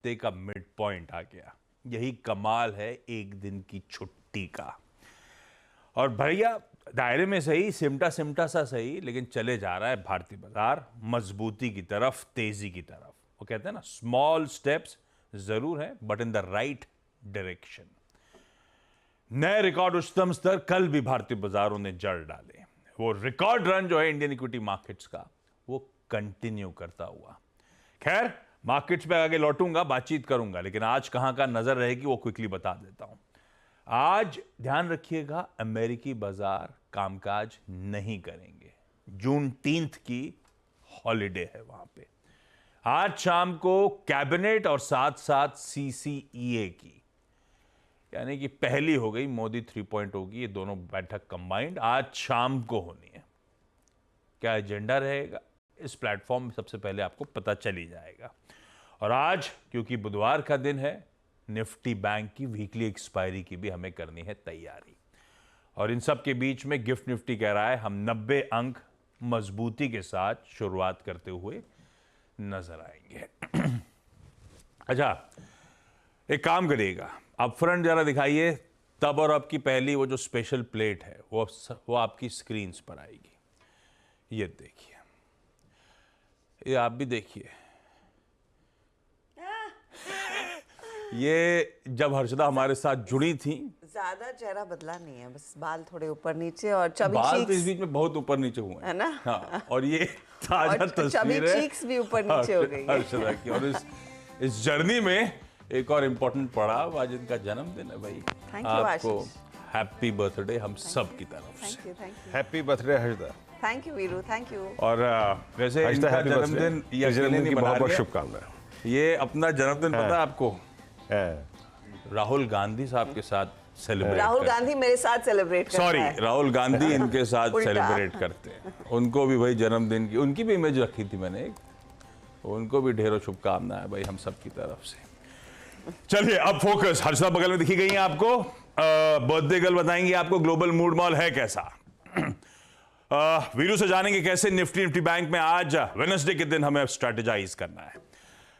हफ्ते का mid point आ गया। यही कमाल है एक दिन की छुट्टी का। और भैया दायरे में सही, सिमटा सिमटा सा सही, लेकिन चले जा रहा है भारतीय बाजार मजबूती की तरफ, तेजी की तरफ। वो कहते हैं ना, स्मॉल स्टेप्स जरूर है but in the right direction. नए रिकॉर्ड उच्चतम स्तर कल भी भारतीय बाजारों ने जड़ डाले। वो रिकॉर्ड रन जो है इंडियन इक्विटी मार्केट्स का, वो कंटिन्यू करता हुआ। खैर, मार्केट्स पे आगे लौटूंगा, बातचीत करूंगा, लेकिन आज कहां का नजर रहेगी वो क्विकली बता देता हूं। आज ध्यान रखिएगा, अमेरिकी बाजार कामकाज नहीं करेंगे। जून 13 की हॉलिडे है वहां पे। आज शाम को कैबिनेट और साथ साथ सीसीईए की, यानी कि पहली हो गई मोदी 3.0 की, ये दोनों बैठक कंबाइंड आज शाम को होनी है। क्या एजेंडा रहेगा इस प्लेटफॉर्म में सबसे पहले आपको पता चली जाएगा। और आज क्योंकि बुधवार का दिन है, निफ्टी बैंक की वीकली एक्सपायरी की भी हमें करनी है तैयारी। और इन सब के बीच में गिफ्ट निफ्टी कह रहा है हम 90 अंक मजबूती के साथ शुरुआत करते हुए नजर आएंगे। अच्छा, एक काम करिएगा, अब फ्रंट जरा दिखाइए, तब और अब की पहली वो जो स्पेशल प्लेट है वो आपकी स्क्रीन पर आएगी। ये देखिए, ये आप भी देखिए। ये जब हर्षदा हमारे साथ जुड़ी थी, ज्यादा चेहरा बदला नहीं है, बस बाल थोड़े ऊपर नीचे और चबी बाल तो इस चीक्स बीच में बहुत ऊपर नीचे हुए है ना। हाँ, और ये ताजा तस्वीर है, चीक्स भी ऊपर नीचे हो गई है हर्षदा की। और इस जर्नी में एक और इम्पोर्टेंट पड़ाव, आज इनका जन्मदिन है भाई। आपको हैप्पी बर्थडे हम सब की तरफ से। Happy birthday Harshada. Thank you Veeru, thank you. और वैसे इनका जन्मदिन ये जन्मदिन की बहुत बहुत शुभकामनाएं। शुभकामनाएं। ये अपना जन्मदिन पता है आपको, हाँ। राहुल गांधी साहब के साथ सेलिब्रेट। राहुल गांधी मेरे साथ सेलिब्रेट करता सॉरी, है। राहुल गांधी इनके साथ सेलिब्रेट करते हैं। उनको भी भाई जन्मदिन की, उनकी भी इमेज रखी थी मैंने एक, उनको भी ढेरों शुभकामनाएं भाई हम सब की तरफ से। चलिए अब फोकस, हर्षदा बगल में दिखी गई है आपको। बर्थडे गर्ल बताएंगे आपको ग्लोबल मूड मॉल है कैसा। वीरू से जानेंगे कैसे निफ्टी बैंक में आज वेडनेसडे के दिन हमें स्ट्रेटेजाइज करना है।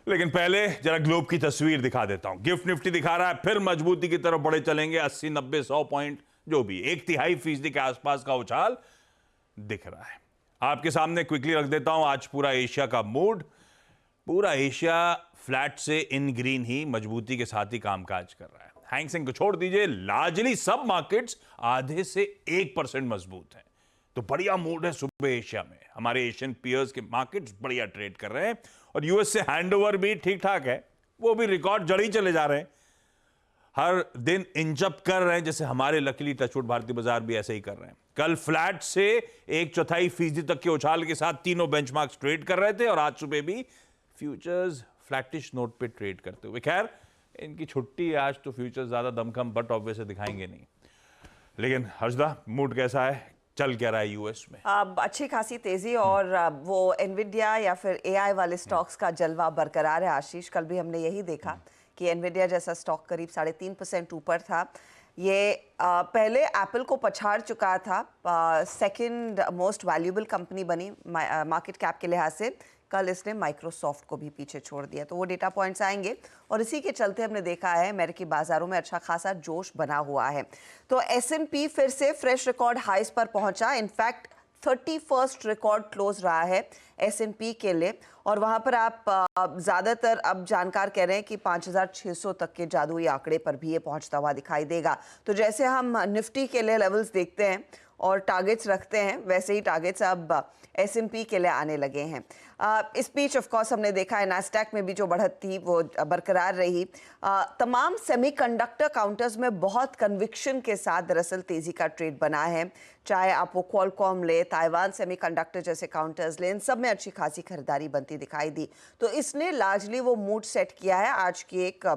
लेकिन पहले जरा ग्लोब की तस्वीर दिखा देता हूं। गिफ्ट निफ्टी दिखा रहा है फिर मजबूती की तरफ बढ़े चलेंगे, 80 90 100 पॉइंट, जो भी 1/3% के आसपास का उछाल दिख रहा है। आपके सामने क्विकली रख देता हूं आज पूरा एशिया का मूड। पूरा एशिया फ्लैट से इन ग्रीन ही मजबूती के साथ ही कामकाज कर रहा है। हैंगसेंग को छोड़ दीजिए, लार्जली सब मार्केट्स आधे से 1% मजबूत हैं। तो बढ़िया मूड है सुबह एशिया में। हमारे एशियन पीयर्स के मार्केट्स बढ़िया ट्रेड कर रहे हैं और यूएस से हैंडओवर भी ठीक ठाक है, वो भी रिकॉर्ड जड़ ही चले जा रहे हैं, हर दिन इंचअप कर रहे हैं, जैसे हमारे लकीली टचवुड भारतीय बाजार भी ऐसे ही कर रहे हैं। कल फ्लैट से 1/4% तक के उछाल के साथ तीनों बेंचमार्क्स ट्रेड कर रहे थे और आज सुबह भी फ्यूचर्स फ्लैटिश नोट पे ट्रेड करते हुए। खैर, इनकी छुट्टी है आज, तो फ्यूचर्स ज्यादा दमखम बट ऑब्वियसली दिखाएंगे नहीं। लेकिन हर्षदा, मूड कैसा है, चल क्या रहा है यूएस में? अच्छी खासी तेजी और वो एनविडिया या फिर एआई वाले स्टॉक्स का जलवा बरकरार है आशीष। कल भी हमने यही देखा कि एनविडिया जैसा स्टॉक करीब 3.5% ऊपर था। ये पहले एप्पल को पछाड़ चुका था, सेकंड मोस्ट वैल्यूएबल कंपनी बनी मार्केट कैप के लिहाज से। कल इसने माइक्रोसॉफ्ट को भी पीछे छोड़ दिया, तो वो डेटा पॉइंट्स आएंगे और इसी के चलते हमने देखा है अमेरिकी बाजारों में अच्छा खासा जोश बना हुआ है। तो एस&पी फिर से फ्रेश रिकॉर्ड हाइस पर पहुंचा। इनफैक्ट 31st रिकॉर्ड क्लोज रहा है एस&पी के लिए और वहां पर आप ज़्यादातर अब जानकार कह रहे हैं कि 5,600 तक के जादुई आंकड़े पर भी ये पहुंचता हुआ दिखाई देगा। तो जैसे हम निफ्टी के लिए लेवल्स देखते हैं और टारगेट्स रखते हैं, वैसे ही टारगेट्स अब एस&पी के लिए आने लगे हैं। इस बीच ऑफ कोर्स हमने देखा है नैस्डैक में भी जो बढ़त थी वो बरकरार रही। तमाम सेमीकंडक्टर काउंटर्स में बहुत कन्विक्शन के साथ दरअसल तेजी का ट्रेड बना है। चाहे आप वो क्वालकॉम ले, ताइवान सेमीकंडक्टर जैसे काउंटर्स ले, इन सब में अच्छी खासी खरीदारी बनती दिखाई दी। तो इसने लार्जली वो मूड सेट किया है आज की एक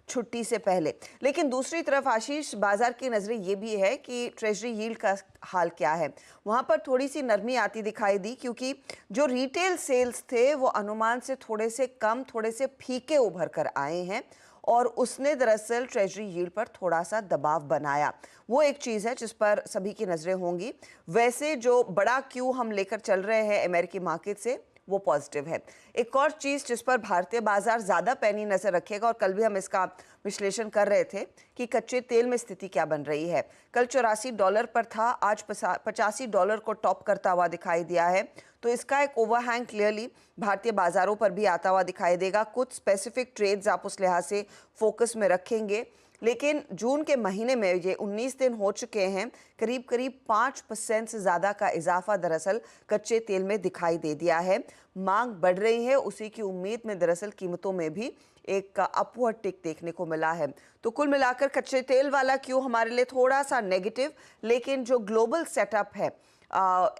छुट्टी से पहले। लेकिन दूसरी तरफ आशीष, बाजार की नजरें ये भी है कि ट्रेजरी यील्ड का हाल क्या है। वहां पर थोड़ी सी नरमी आती दिखाई दी क्योंकि जो रिटेल सेल्स थे वो अनुमान से थोड़े से कम, थोड़े से फीके उभर कर आए हैं और उसने दरअसल ट्रेजरी यील्ड पर थोड़ा सा दबाव बनाया। वो एक चीज़ है जिस पर सभी की नज़रें होंगी। वैसे जो बड़ा क्यू हम लेकर चल रहे हैं अमेरिकी मार्केट से, वो पॉजिटिव है। एक और चीज़ जिस पर भारतीय बाजार ज़्यादा पैनी नज़र रखेगा, और कल भी हम इसका विश्लेषण कर रहे थे कि कच्चे तेल में स्थिति क्या बन रही है। कल $84 पर था, आज $85 को टॉप करता हुआ दिखाई दिया है। तो इसका एक ओवरहैंग क्लियरली भारतीय बाजारों पर भी आता हुआ दिखाई देगा। कुछ स्पेसिफिक ट्रेड्स आप उस लिहाज से फोकस में रखेंगे, लेकिन जून के महीने में ये 19 दिन हो चुके हैं, करीब करीब 5% से ज़्यादा का इजाफा दरअसल कच्चे तेल में दिखाई दे दिया है। मांग बढ़ रही है, उसी की उम्मीद में दरअसल कीमतों में भी एक अपवर्ड टिक देखने को मिला है। तो कुल मिलाकर कच्चे तेल वाला क्यों हमारे लिए थोड़ा सा नेगेटिव, लेकिन जो ग्लोबल सेटअप है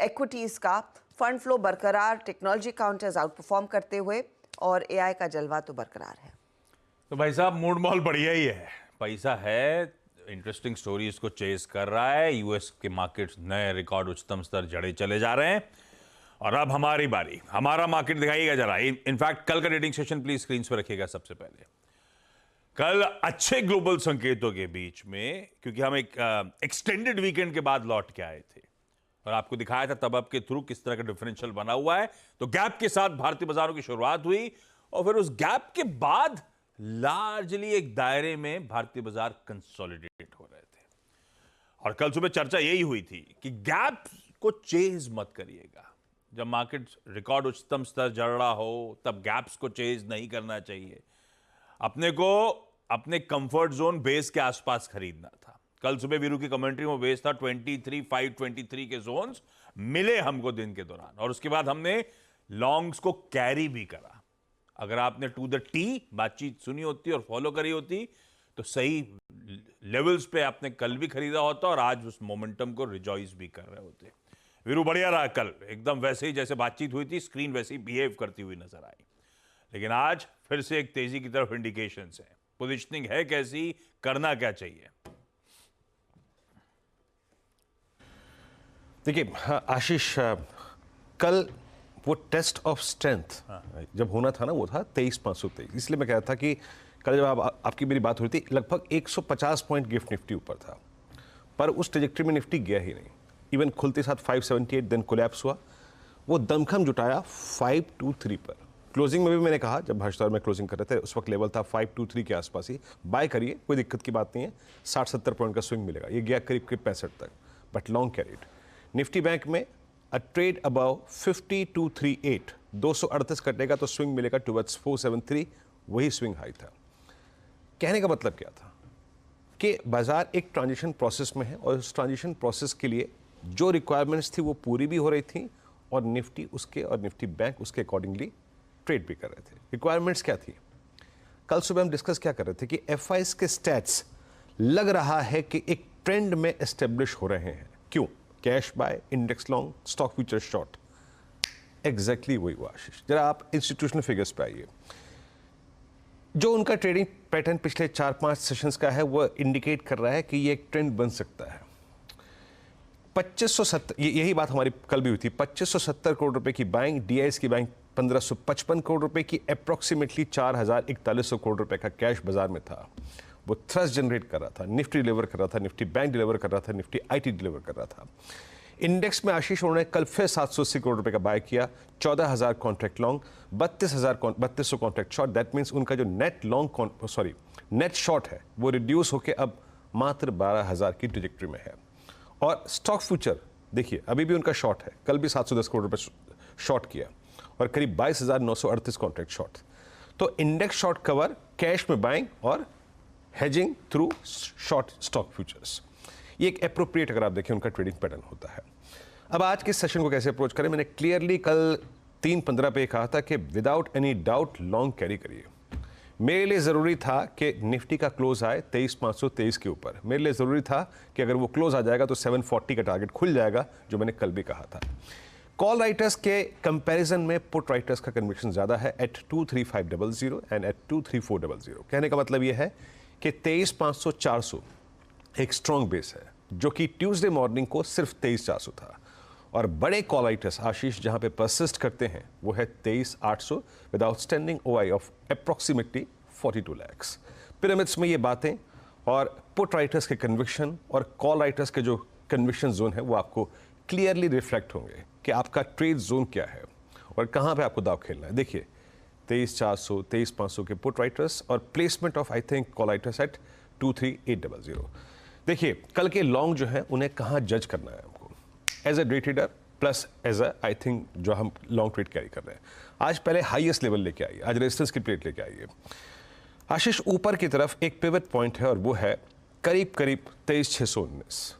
इक्विटीज़ का, फंड फ्लो बरकरार, टेक्नोलॉजी काउंटर्स आउट परफॉर्म करते हुए, और एआई का जलवा तो बरकरार है। तो भाई साहब मूड मॉल बढ़िया ही है, पैसा है, इंटरेस्टिंग स्टोरीज को चेस कर रहा है। यूएस के मार्केट्स नए रिकॉर्ड उच्चतम स्तर जड़े चले जा रहे हैं, और अब हमारी बारी, हमारा मार्केट दिखाइएगा जरा। इनफैक्ट कल का ट्रेडिंग सेशन प्लीज स्क्रीन पर रखिएगा। सबसे पहले कल अच्छे ग्लोबल संकेतों के बीच में, क्योंकि हम एक एक्सटेंडेड वीकेंड के बाद लौट के आए थे और आपको दिखाया था तब के थ्रू किस तरह का डिफरेंशियल बना हुआ है। तो गैप के साथ भारतीय बाजारों की शुरुआत हुई, और फिर उस गैप के बाद लार्जली एक दायरे में भारतीय बाजार कंसोलिडेट हो रहे थे। और कल सुबह चर्चा यही हुई थी कि गैप को चेज मत करिएगा। जब मार्केट रिकॉर्ड उच्चतम स्तर जड़ रहा हो तब गैप्स को चेज नहीं करना चाहिए। अपने को अपने कंफर्ट जोन बेस के आसपास खरीदना था। कल सुबह वीरू की कमेंट्री में बेस था 23,523 के जोन्स मिले हमको दिन के दौरान, और उसके बाद हमने लॉन्ग्स को कैरी भी करा। अगर आपने टू द टी बातचीत सुनी होती और फॉलो करी होती तो सही लेवल्स पे आपने कल भी खरीदा होता और आज उस मोमेंटम को रिजॉइस भी कर रहे होते। वीरू बढ़िया रहा कल, एकदम वैसे ही जैसे बातचीत हुई थी, स्क्रीन वैसे ही बिहेव करती हुई नजर आई। लेकिन आज फिर से एक तेजी की तरफ इंडिकेशंस है। पोजीशनिंग है कैसी, करना क्या चाहिए? देखिए आशीष, कल वो टेस्ट ऑफ स्ट्रेंथ जब होना था ना, वो था 23,523। इसलिए मैं कह रहा था कि कल जब आपकी मेरी बात हो रही थी, लगभग 150 पॉइंट गिफ्ट निफ्टी ऊपर था, पर उस ट्रेजेक्ट्री में निफ्टी गया ही नहीं। इवन खुलते साथ 578 देन कोलैप्स हुआ, वो दमखम जुटाया 523 पर। क्लोजिंग में भी मैंने कहा, जब भाषा में क्लोजिंग कर रहे थे उस वक्त लेवल था 523 के आसपास ही, बाय करिए, कोई दिक्कत की बात नहीं है, 60-70 पॉइंट का स्विंग मिलेगा। ये गया करीब 65 तक, but long carried. Nifty bank में अ ट्रेड अबाउ 5238, 238 कटेगा तो स्विंग मिलेगा टुवर्ड्स 473, वही स्विंग हाई था। कहने का मतलब क्या था कि बाजार एक ट्रांजिशन प्रोसेस में है, और उस ट्रांजिशन प्रोसेस के लिए जो रिक्वायरमेंट्स थी वो पूरी भी हो रही थी, और निफ्टी उसके और निफ्टी बैंक उसके अकॉर्डिंगली ट्रेड भी कर रहे थे। रिक्वायरमेंट्स क्या थी? कल सुबह हम डिस्कस क्या कर रहे थे कि एफआईएस के स्टैट्स लग रहा है कि एक ट्रेंड में एस्टेब्लिश हो रहे हैं। क्यों? Cash by, index long, stock future short, exactly वही हुआ आशीष। जरा आप इंस्टीट्यूशनल फिगर्स पे आइए। जो उनका ट्रेडिंग पैटर्न पिछले 4-5 सेशंस का है, वो इंडिकेट कर रहा है कि ये एक ट्रेंड बन सकता है। 2570, यही बात हमारी कल भी हुई थी, 2570 करोड़ रुपए की बाइंग, डीआईएस की बाइंग 1555 करोड़ रुपए की, अप्रॉक्सीमेटली 41,400 करोड़ रुपए का कैश बाजार में था। वो थ्रस्ट जनरेट कर रहा था, निफ्टी डिलीवर कर रहा था, निफ्टी बैंक डिलीवर कर रहा था, निफ्टी आईटी डिलीवर कर रहा था। इंडेक्स में आशीष उन्होंने कल फिर 780 करोड़ रुपए का बाय किया, 14,000 contract long, 3200 contract short. That means उनका जो नेट शॉर्ट है वो रिड्यूस होकर अब मात्र 12,000 की ट्रेजेक्ट्री में है। और स्टॉक फ्यूचर देखिए, अभी भी उनका शॉर्ट है, कल भी 710 करोड़ रुपए शॉर्ट किया, और करीब 22,938 कॉन्ट्रैक्ट शॉर्ट। तो इंडेक्स शॉर्ट कवर, कैश में बाइंग और hedging through short stock futures, ये एक एप्रोप्रिएट, अगर आप देखें, उनका ट्रेडिंग पैटर्न होता है। अब आज के सेशन को कैसे अप्रोच करें? मैंने क्लियरली कल 3:15 पे कहा था कि without any doubt long carry करिए। मेरे लिए ज़रूरी था कि निफ्टी का क्लोज आए 23,523 के ऊपर। मेरे लिए ज़रूरी था कि अगर वो क्लोज आ जाएगा तो 740 का टारगेट खुल जाएगा, जो मैंने कल भी कहा था। कॉल राइटर्स के कंपैरिजन में पुट राइटर्स का कन्विक्शन ज़्यादा है, एट 23500 एंड एट 23400। कहने का मतलब ये है कि 23,500-400 एक स्ट्रॉन्ग बेस है, जो कि ट्यूसडे मॉर्निंग को सिर्फ 23,400 था। और बड़े कॉल राइटर्स आशीष जहां पे परसिस्ट करते हैं वो है 23,800 with outstanding OI of approximately 42 lakh. Pyramids में ये बातें और पुट राइटर्स के कन्विक्शन और कॉल राइटर्स के जो कन्विक्शन जोन है वो आपको क्लियरली रिफ्लेक्ट होंगे कि आपका ट्रेड जोन क्या है। और कहाँ पे आपको दाव खेलना है। देखिए 23,400, 23,500 के पुट राइटर्स और placement of I think call writers at 23,800। देखिए कल के लॉन्ग जो है उन्हें कहाँ जज करना है हमको, as a day trader plus as a I think जो हम लॉन्ग ट्रेड कैरी कर रहे हैं। आज पहले हाईएस्ट लेवल लेके आइए, आज रेजिस्टेंस की प्लेट लेके आइए। आशीष ऊपर की तरफ एक पिवट पॉइंट है और वो है करीब करीब 23,619।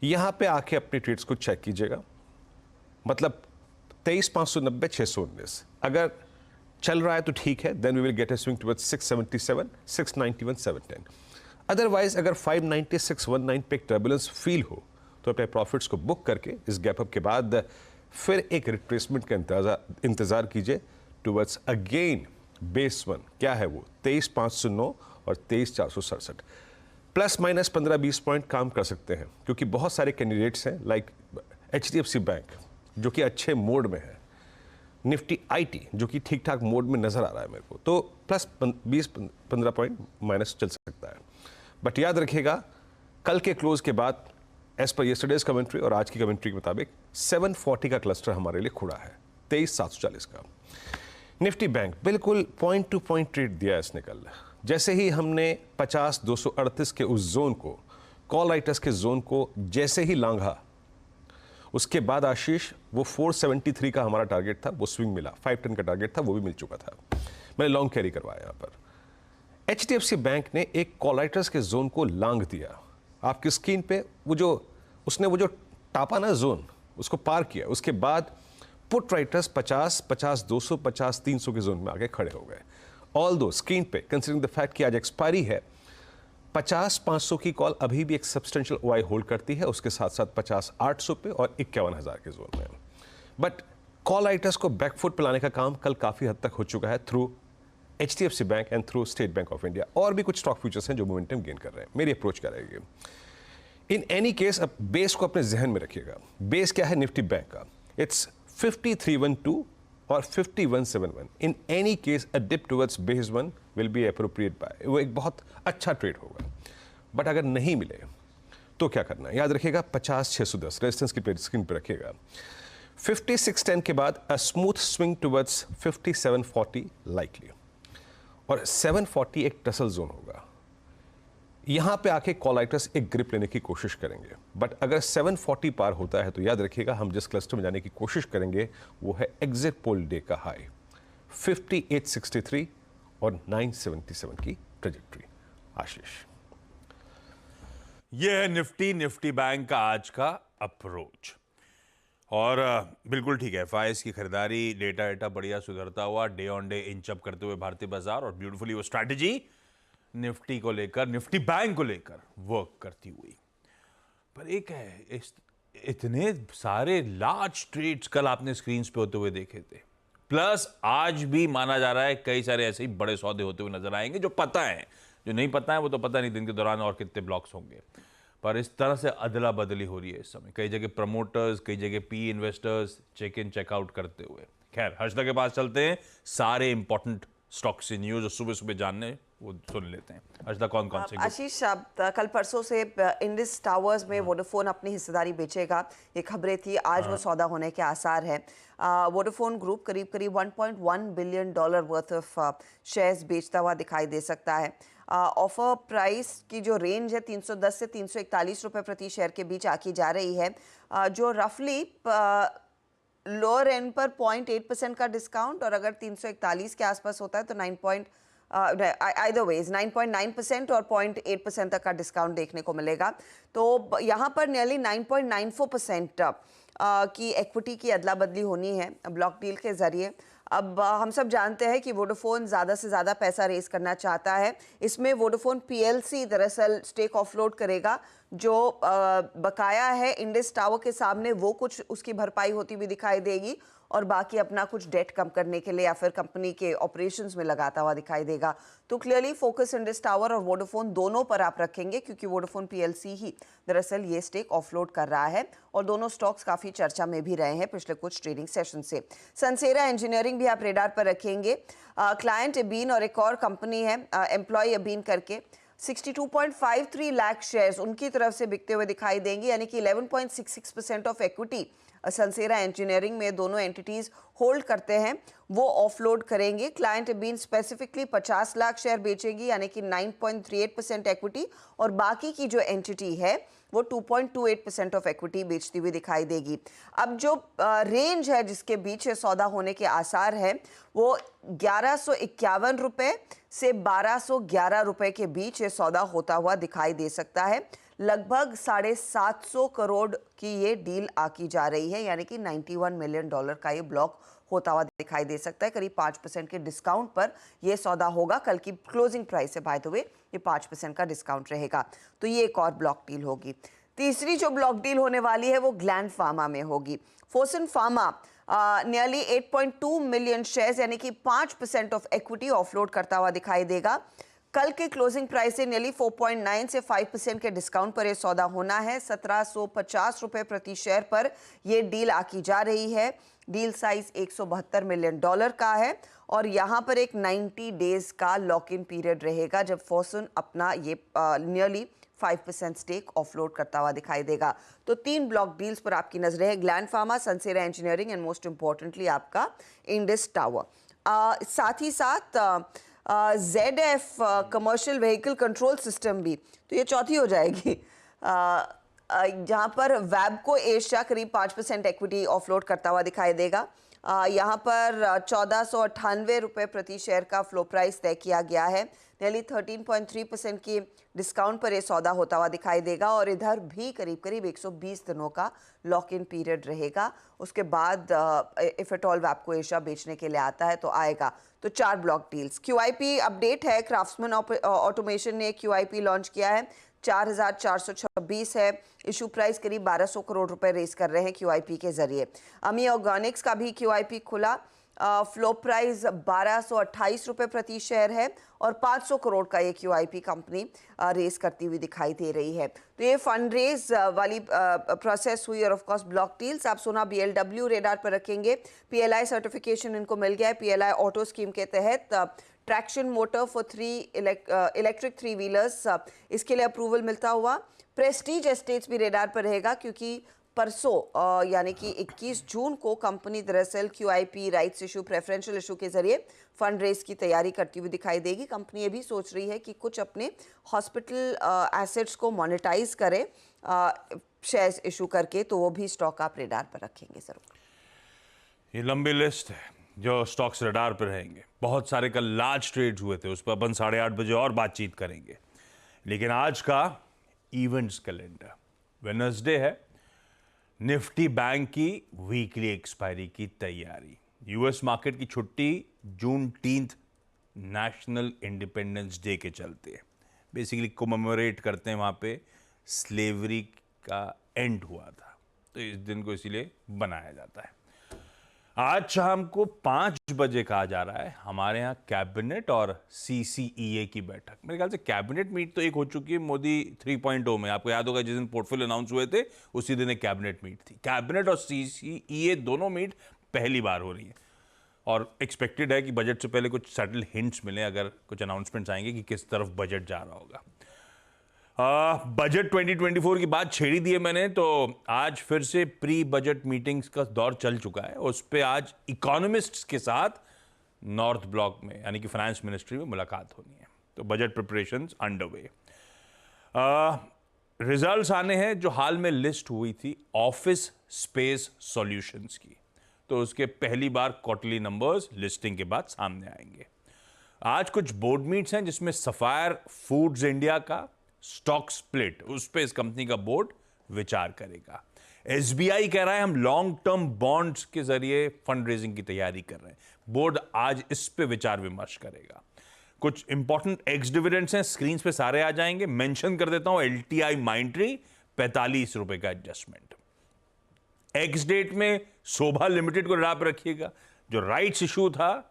यहाँ पे आके अपने ट्रेड्स को चेक कीजिएगा, मतलब 23,590, 619 अगर चल रहा है तो ठीक है, then we will get a swing towards 677, 691, 710। Otherwise अगर 590, 619 पे एक टर्बुलेंस फील हो तो अपने प्रॉफिट्स को बुक करके इस गैप अप के बाद फिर एक रिट्रेसमेंट का इंतजार कीजिए टुवर्ड्स अगेन बेस वन। क्या है वो? 23,509 और 23,467। प्लस माइनस 15-20 पॉइंट काम कर सकते हैं, क्योंकि बहुत सारे कैंडिडेट्स हैं लाइक HDFC बैंक जो कि अच्छे मोड में है, निफ्टी IT जो कि ठीक ठाक मोड में नजर आ रहा है मेरे को, तो प्लस 20-15 पॉइंट माइनस चल सकता है। बट याद रखिएगा कल के क्लोज के बाद एज पर यस्टरडेज कमेंट्री और आज की कमेंट्री के मुताबिक 740 का क्लस्टर हमारे लिए खुला है, 23,740 का। निफ्टी बैंक बिल्कुल पॉइंट टू पॉइंट ट्रेड दिया है इसने कल। जैसे ही हमने 50,238 के उस जोन को, कॉल राइटर्स के जोन को जैसे ही लांघा, उसके बाद आशीष वो 473 का हमारा टारगेट था, वो स्विंग मिला। 510 का टारगेट था, वो भी मिल चुका था। मैंने लॉन्ग कैरी करवाया यहाँ पर। HDFC बैंक ने एक कॉल राइटर्स के जोन को लांघ दिया। आपकी स्क्रीन पे उसने वो जो टापा ना जोन, उसको पार किया। उसके बाद पुट राइटर्स 50, 50-200, 50-300 के जोन में आके खड़े हो गए। ऑल दो स्क्रीन पे कंसिडरिंग द फैक्ट कि आज एक्सपायरी है, 50-500 की कॉल अभी भी एक सब्सटेंशियल OI होल्ड करती है, उसके साथ साथ 50-800 पे और 51,000 के जोन में। बट कॉल राइटर्स को बैकफुट पे लाने का काम कल काफी हद तक हो चुका है through HDFC bank and through state bank of India. और भी कुछ स्टॉक फ्यूचर्स हैं जो मोमेंटम गेन कर रहे हैं। मेरी अप्रोच क्या रहेगी? इन एनी केस अब बेस को अपने जहन में रखिएगा। बेस क्या है निफ्टी बैंक का? इट्स 5312 और 5171। In any case a dip towards base one will be appropriate buy, वो एक बहुत अच्छा ट्रेड होगा। बट अगर नहीं मिले तो क्या करना है? याद रखिएगा 50,610 रेजिस्टेंस की स्क्रीन पर रखिएगा। 5610 के बाद a smooth swing towards 5740 likely, और 740 एक टसल जोन होगा। यहां पे आके कॉल राइटर्स एक ग्रिप लेने की कोशिश करेंगे। बट अगर 740 पार होता है तो याद रखिएगा हम जिस क्लस्टर में जाने की कोशिश करेंगे वो है एग्जिट पोल डे का हाई 5863 और 977 की ट्रेजेक्ट्री। आशीष, यह है निफ्टी बैंक का आज का अप्रोच। और बिल्कुल ठीक है, FIs की खरीदारी, डेटा बढ़िया सुधरता हुआ, day on day inch up करते हुए भारतीय बाजार, और ब्यूटीफुली वो स्ट्रैटेजी निफ्टी को लेकर, निफ्टी बैंक को लेकर वर्क करती हुई। पर एक है, इतने सारे लार्ज ट्रेड्स कल आपने स्क्रीन पे होते हुए देखे थे, प्लस आज भी माना जा रहा है कई सारे ऐसे ही बड़े सौदे होते हुए नजर आएंगे। जो पता है, जो नहीं पता है वो तो पता नहीं दिन के दौरान और कितने ब्लॉक्स होंगे। पर इस तरह से अदला बदली हो रही है इस समय, कई जगह प्रमोटर्स, कई जगह PE investors check in checkout करते हुए। खैर, हर्षदा के पास चलते हैं, सारे इंपॉर्टेंट स्टॉक से न्यूज और सुबह सुबह जानने वो सुन लेते हैं। हर्षदा, कौन कौन से? आशीष, कल परसों से इंडिस टावर्स में वोडाफोन अपनी हिस्सेदारी बेचेगा, ये खबरें थी। आज वो सौदा होने के आसार हैं। वोडाफोन ग्रुप करीब करीब $1.1 बिलियन वर्थ ऑफ शेयर्स बेचता हुआ दिखाई दे सकता है। ऑफर प्राइस की जो रेंज है 310 से 341 रुपए प्रति शेयर के बीच आकी जा रही है, जो रफली लोअर एंड पर 0.8% का डिस्काउंट, और अगर 341 के आसपास होता है तो 9.9% और 0.8% तक का डिस्काउंट देखने को मिलेगा। तो यहाँ पर नियरली 9.94% की इक्विटी की अदला बदली होनी है ब्लॉक डील के जरिए। अब हम सब जानते हैं कि वोडाफोन ज़्यादा से ज़्यादा पैसा रेज करना चाहता है। इसमें वोडाफोन PLC दरअसल स्टेक ऑफलोड करेगा, जो बकाया है इंडिस टावर के सामने वो कुछ उसकी भरपाई होती हुई दिखाई देगी, और बाकी अपना कुछ डेट कम करने के लिए या फिर कंपनी के ऑपरेशंस में लगाता हुआ दिखाई देगा। तो क्लियरली फोकस इंडिस टावर और वोडाफोन दोनों पर आप रखेंगे, क्योंकि वोडाफोन PLC ही दरअसल ये स्टेक ऑफलोड कर रहा है, और दोनों स्टॉक्स काफ़ी चर्चा में भी रहे हैं पिछले कुछ ट्रेडिंग सेशन से। सनसेरा इंजीनियरिंग भी आप रेडार पर रखेंगे। क्लाइंट अबीन और एक और कंपनी है एम्प्लॉय अबीन करके, 62.53 लाख शेयर्स उनकी तरफ से बिकते हुए दिखाई देंगी, यानी कि 11.66% ऑफ इक्विटी सनसेरा इंजीनियरिंग में दोनों एंटिटीज होल्ड करते हैं वो ऑफलोड करेंगे। क्लाइंट बीन स्पेसिफिकली 50 लाख शेयर बेचेगी यानी कि 9.38% इक्विटी, और बाकी की जो एंटिटी है वो 2.28% ऑफ इक्विटी बेचती हुई दिखाई देगी। अब जो रेंज है जिसके बीच सौदा होने के आसार है वो 1151 रुपए से 1211 रुपए के बीच ये सौदा होता हुआ दिखाई दे सकता है। लगभग 750 करोड़ की ये डील आकी जा रही है, यानी कि $91 मिलियन का ये ब्लॉक होता हुआ दिखाई दे सकता है। करीब 5% के डिस्काउंट पर यह सौदा होगा। कल की क्लोजिंग प्राइस से बाय द वे ये 5% का डिस्काउंट रहेगा, तो ये एक और ब्लॉक डील होगी। तीसरी जो ब्लॉक डील होने वाली है वो ग्लैंड फार्मा में होगी। Fosun pharma nearly 8.2 million shares यानी कि 5% ऑफ इक्विटी ऑफलोड करता हुआ दिखाई देगा। कल के क्लोजिंग प्राइस से नियरली 4.9 से 5% के डिस्काउंट पर यह सौदा होना है। 1750 रुपए प्रति शेयर पर यह डील आकी जा रही है। डील साइज $172 मिलियन का है और यहाँ पर एक 90 डेज का लॉक इन पीरियड रहेगा जब फोसन अपना ये नियरली 5% स्टेक ऑफलोड करता हुआ दिखाई देगा। तो 3 ब्लॉक डील्स पर आपकी नजरें है, gland pharma, Sansera engineering and most importantly आपका इंडस टावर। साथ ही साथ ZF commercial vehicle control system भी, तो ये चौथी हो जाएगी, जहां पर वैबको एशिया करीब 5% इक्विटी ऑफलोड करता हुआ दिखाई देगा। यहाँ पर 1498 रुपये प्रति शेयर का फ्लो प्राइस तय किया गया है। नियरली 13.3% की डिस्काउंट पर यह सौदा होता हुआ दिखाई देगा और इधर भी करीब करीब 120 दिनों का लॉक इन पीरियड रहेगा। उसके बाद इफ एट ऑल वैबको एशिया बेचने के लिए आता है तो आएगा। तो 4 ब्लॉक डील्स। QIP अपडेट है, क्राफ्ट्समैन ऑटोमेशन ने QIP लॉन्च किया है, 4426 है। इशू प्राइस करीब 1200 करोड़ रुपए रेस कर रहे हैं QIP के जरिए। अमी ऑर्गेनिक्स का भी QIP खुला, फ्लो प्राइस 1228 रुपए प्रति शेयर है और 500 करोड़ का ये QIP कंपनी रेस करती हुई दिखाई दे रही है। तो ये फंड रेज वाली प्रोसेस हुई और ऑफ कोर्स ब्लॉक डील्स। आप सोना BLW रेडार पर रखेंगे। PLI सर्टिफिकेशन इनको मिल गया है। PLI ऑटो स्कीम के तहत traction motor for 3 electric 3 wheelers, इसके लिए अप्रूवल मिलता हुआ। प्रेस्टीज एस्टेट्स भी रेडार पर रहेगा क्योंकि परसों यानी कि 21 जून को कंपनी दरअसल QIP rights issue, preferential issue के जरिए फंड रेज की तैयारी करती हुई दिखाई देगी। कंपनी ये भी सोच रही है कि कुछ अपने हॉस्पिटल एसेट्स को मोनेटाइज करे शेयर्स इशू करके, तो वो भी स्टॉक आप रेडार पर रखेंगे जरूर। ये लंबी लिस्ट है जो स्टॉक्स रडार पर रहेंगे। बहुत सारे कल लार्ज ट्रेड्स हुए थे, उस पर अपन 8:30 बजे और बातचीत करेंगे। लेकिन आज का इवेंट्स कैलेंडर, वेडनेसडे है, निफ्टी बैंक की वीकली एक्सपायरी की तैयारी, यूएस मार्केट की छुट्टी जून 10 नेशनल इंडिपेंडेंस डे के चलते बेसिकली कोमेमोरेट करते हैं, वहाँ पे स्लेवरी का एंड हुआ था, तो इस दिन को इसीलिए बनाया जाता है। आज शाम को 5 बजे कहा जा रहा है हमारे यहाँ कैबिनेट और CCEA की बैठक। मेरे ख्याल से कैबिनेट मीट तो एक हो चुकी है मोदी 3.0 में, आपको याद होगा जिस दिन पोर्टफोलियो अनाउंस हुए थे उसी दिन एक कैबिनेट मीट थी। कैबिनेट और CCEA दोनों मीट पहली बार हो रही है और एक्सपेक्टेड है कि बजट से पहले कुछ सटल हिंट्स मिले, अगर कुछ अनाउंसमेंट्स आएंगे कि किस तरफ बजट जा रहा होगा। बजट 2024 की बात छेड़ी दी है मैंने, तो आज फिर से प्री बजट मीटिंग्स का दौर चल चुका है। उस पे आज इकोनॉमिस्ट्स के साथ नॉर्थ ब्लॉक में यानी कि फाइनेंस मिनिस्ट्री में मुलाकात होनी है। तो बजट प्रिपरेशंस अंडरवे। रिजल्ट्स आने हैं जो हाल में लिस्ट हुई थी ऑफिस स्पेस सॉल्यूशंस की, तो उसके पहली बार क्वार्टरली नंबर्स लिस्टिंग के बाद सामने आएंगे। आज कुछ बोर्ड मीट्स हैं जिसमें सफायर फूड्स इंडिया का स्टॉक स्प्लिट, उस पे इस कंपनी का बोर्ड विचार करेगा। SBI कह रहा है हम लॉन्ग टर्म बॉन्ड्स के जरिए फंड रेजिंग की तैयारी कर रहे हैं, बोर्ड आज इस पे विचार विमर्श करेगा। कुछ इंपॉर्टेंट एक्स डिविडेंड्स हैं, स्क्रीन पे सारे आ जाएंगे, मेंशन कर देता हूं। LTI माइंट्री 45 रुपए का एडजस्टमेंट। एक्स डेट में शोभा लिमिटेड को रडार पर रखिएगा, जो राइट्स इशू था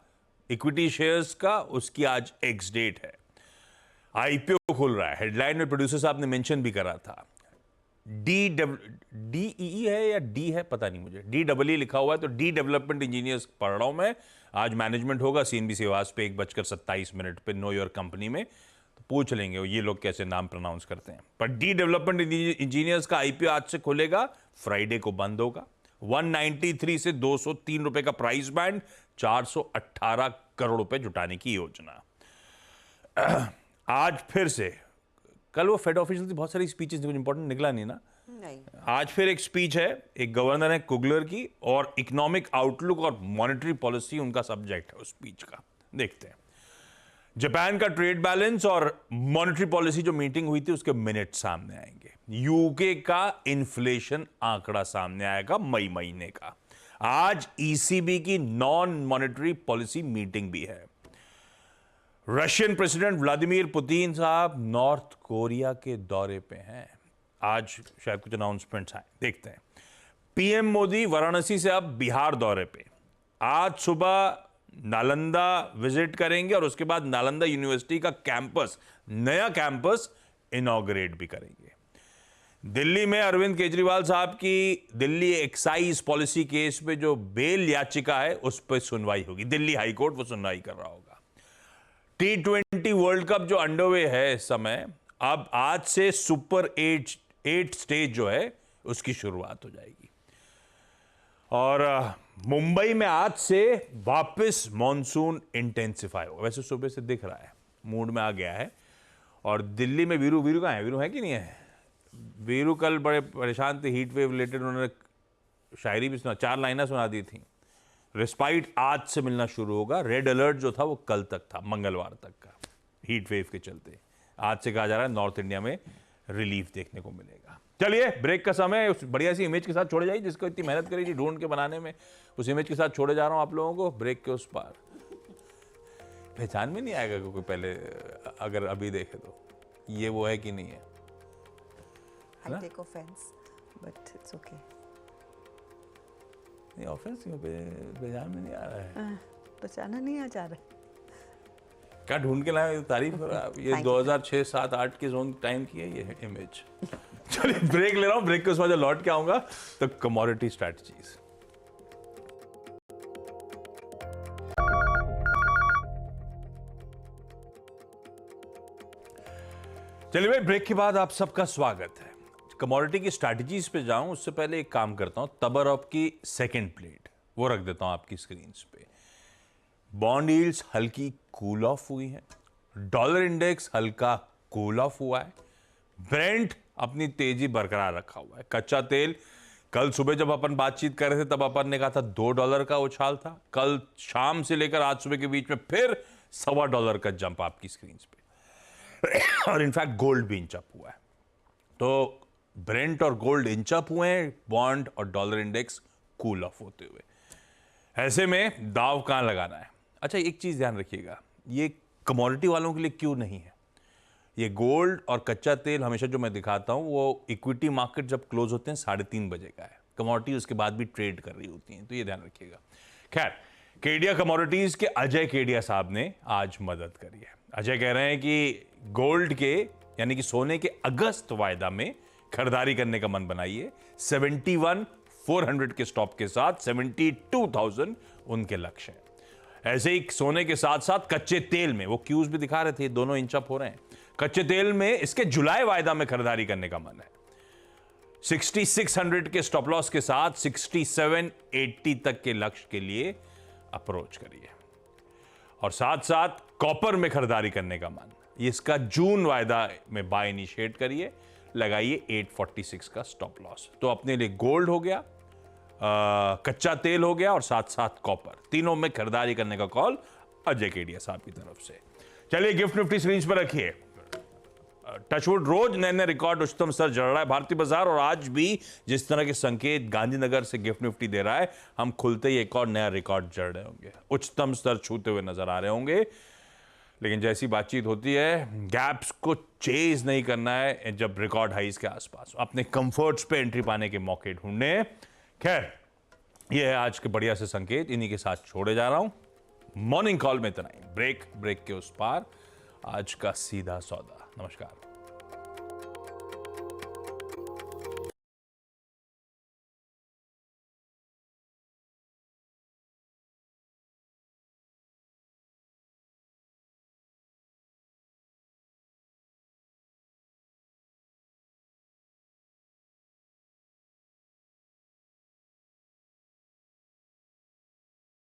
इक्विटी शेयर्स का, उसकी आज एक्स डेट है। IPO खुल रहा है, हेडलाइन में प्रोड्यूसर साहब ने मेंशन भी करा था। DEE है या D है पता नहीं मुझे, DEE लिखा हुआ है, तो D डेवलपमेंट इंजीनियर्स पढ़ रहा हूं मैं। आज मैनेजमेंट होगा CNBC आवाज पे 1:27 पे नो योर कंपनी में, तो पूछ लेंगे ये लोग कैसे नाम प्रोनाउंस करते हैं। पर D डेवलपमेंट इंजीनियर्स का IPO आज से खुलेगा, फ्राइडे को बंद होगा। 193 से 203 रुपए का प्राइस बैंड, 418 करोड़ रुपए जुटाने की योजना। आज फिर से, कल वो फेड ऑफिशियल थी, बहुत सारी स्पीचेस थी, कुछ इंपॉर्टेंट निकला नहीं ना। नहीं, आज फिर एक स्पीच है, एक गवर्नर है कुगलर की, और इकोनॉमिक आउटलुक और मॉनेटरी पॉलिसी उनका सब्जेक्ट है उस स्पीच का। देखते हैं। जापान का ट्रेड बैलेंस और मॉनेटरी पॉलिसी जो मीटिंग हुई थी उसके मिनट सामने आएंगे। यूके का इन्फ्लेशन आंकड़ा सामने आएगा मई महीने का। आज ईसीबी की नॉन मॉनेटरी पॉलिसी मीटिंग भी है। रशियन प्रेसिडेंट व्लादिमीर पुतिन साहब नॉर्थ कोरिया के दौरे पे हैं। आज शायद कुछ अनाउंसमेंट्स आए, देखते हैं। पीएम मोदी वाराणसी से अब बिहार दौरे पे। आज सुबह नालंदा विजिट करेंगे और उसके बाद नालंदा यूनिवर्सिटी का कैंपस, नया कैंपस इनॉग्रेट भी करेंगे। दिल्ली में अरविंद केजरीवाल साहब की दिल्ली एक्साइज पॉलिसी केस पे जो बेल याचिका है उस पर सुनवाई होगी। दिल्ली हाईकोर्ट वो सुनवाई कर रहा होगा। T20 वर्ल्ड कप जो अंडरवे है इस समय, अब आज से सुपर 8 स्टेज जो है उसकी शुरुआत हो जाएगी। और मुंबई में आज से वापस मॉनसून इंटेंसिफाई होगा। वैसे सुबह से दिख रहा है मूड में आ गया है। और दिल्ली में वीरू कहाँ है? वीरू है कि नहीं है? वीरू कल बड़े परेशान थे हीट वेव रिलेटेड, उन्होंने शायरी भी सुना, 4 लाइनें सुना दी थी। रिस्पाइट आज से मिलना शुरू होगा। रेड अलर्ट जो था वो कल तक था, मंगलवार तक का, हीट वेव के चलते। आज से कहा जा रहा है नॉर्थ इंडिया में रिलीफ देखने को मिलेगा। चलिए, ब्रेक का समय। उस बढ़िया सी इमेज के साथ छोड़े जाइए जिसको इतनी मेहनत करी थी ढूंढ के बनाने में, उस इमेज के साथ छोड़े जा रहा हूं आप लोगों को। ब्रेक के उस पार पहचान में नहीं आएगा कोई पहले, अगर अभी देखे तो ये वो है कि नहीं है। I take offense, but it's okay. नहीं, ऑफेंस क्यों? पहचान में नहीं आ रहा है। पहचाना नहीं आ जा रहा। क्या ढूंढ के लाए? तारीफ करो आप। ये 2006, 7, 8 के जोन टाइम की है ये इमेज। चलिए, ब्रेक ले रहा हूं। ब्रेक के उस बाद लौट के आऊंगा तो कमोडिटी स्ट्रैटेजीज। चलिए भाई, ब्रेक के बाद आप सबका स्वागत है। कमोडिटी की स्ट्रैटेजीज पे जाऊं उससे पहले एक काम करता हूं। तबरॉप की सेकंड प्लेट वो रख देता हूं आपकी स्क्रीन पे। बॉन्ड यील्ड्स हल्की कूल ऑफ हुई है। डॉलर इंडेक्स हल्का कूल ऑफ हुआ है। ब्रेंट अपनी तेजी बरकरार रखा हुआ है। कच्चा तेल, कल सुबह जब अपन बातचीत कर रहे थे तब अपन ने कहा था $2 का उछाल था। कल शाम से लेकर आज सुबह के बीच में फिर $1.25 का जंप आपकी स्क्रीन पे। और इनफैक्ट गोल्ड भी इंच अप हुआ है। तो ब्रेंट और गोल्ड इंच अप हुए हैं, बॉन्ड और डॉलर इंडेक्स कूल ऑफ होते हुए। ऐसे में दाव कहां लगाना है? अच्छा, एक चीज ध्यान रखिएगा, ये कमोडिटी वालों के लिए क्यों नहीं है। ये गोल्ड और कच्चा तेल हमेशा जो मैं दिखाता हूं वो इक्विटी मार्केट जब क्लोज होते हैं 3:30 बजे का है। कमोडिटी उसके बाद भी ट्रेड कर रही होती हैं, तो ये ध्यान रखिएगा। खैर, केडिया कमोडिटीज के अजय केडिया साहब ने आज मदद करी है। अजय कह रहे हैं कि गोल्ड के यानी कि सोने के अगस्त वायदा में खरीदारी करने का मन बनाइए। 71,400 के स्टॉप के साथ 72,000 उनके लक्ष्य हैं। ऐसे ही सोने के साथ साथ कच्चे तेल में वो क्यूज भी दिखा रहे थे, दोनों इंच अप हो रहे हैं। कच्चे तेल में इसके जुलाई वायदा में खरीदारी करने का मन है। 6600 के स्टॉप लॉस के साथ 6780 तक के लक्ष्य के लिए अप्रोच करिए। और साथ साथ कॉपर में खरीदारी करने का मन, इसका जून वायदा में बाय इनिशिएट करिए, लगाइए 846 का स्टॉप लॉस। तो अपने लिए गोल्ड हो गया, कच्चा तेल हो गया और साथ साथ कॉपर, तीनों में खरीदारी करने का कॉल अजय केडिया साहब की तरफ से। चलिए, गिफ्ट निफ्टी स्क्रीन पर रखिए। टचवुड, रोज नए नए रिकॉर्ड उच्चतम स्तर जड़ रहा है भारतीय बाजार, और आज भी जिस तरह के संकेत गांधीनगर से गिफ्ट निफ्टी दे रहा है, हम खुलते ही एक और नया रिकॉर्ड जड़ रहे होंगे, उच्चतम स्तर छूते हुए नजर आ रहे होंगे। लेकिन जैसी बातचीत होती है, गैप्स को चेज नहीं करना है जब रिकॉर्ड हाइज के आसपास, अपने कंफर्ट्स पे एंट्री पाने के मौके ढूंढने। खैर, ये है आज के बढ़िया से संकेत, इन्हीं के साथ छोड़े जा रहा हूं। मॉर्निंग कॉल में इतना ही। ब्रेक के उस पार, आज का सीधा सौदा। नमस्कार।